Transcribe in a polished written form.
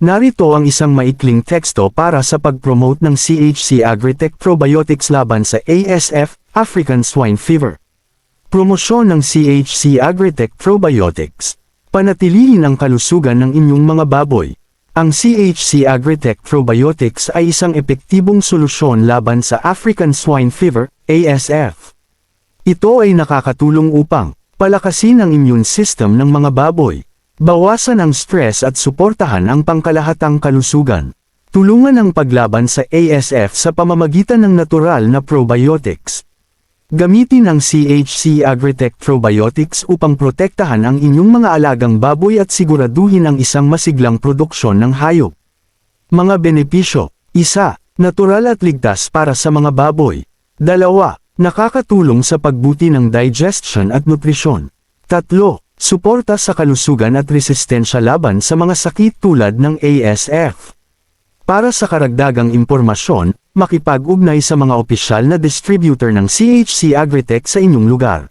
Narito ang isang maikling teksto para sa pag-promote ng CHC Agritech Probiotics laban sa ASF, African Swine Fever. Promosyon ng CHC Agritech Probiotics. Panatilihin ang kalusugan ng inyong mga baboy. Ang CHC Agritech Probiotics ay isang epektibong solusyon laban sa African Swine Fever, ASF. Ito ay nakakatulong upang palakasin ang immune system ng mga baboy. Bawasan ang stress at suportahan ang pangkalahatang kalusugan. Tulungan ang paglaban sa ASF sa pamamagitan ng natural na probiotics. Gamitin ang CHC Agritech Probiotics upang protektahan ang inyong mga alagang baboy at siguraduhin ang isang masiglang produksyon ng hayop. Mga benepisyo: 1. Natural at ligtas para sa mga baboy. 2. Nakakatulong sa pagbuti ng digestion at nutrisyon. 3. Suporta sa kalusugan at resistensya laban sa mga sakit tulad ng ASF. Para sa karagdagang impormasyon, makipag-ugnay sa mga opisyal na distributor ng CHC Agritech sa inyong lugar.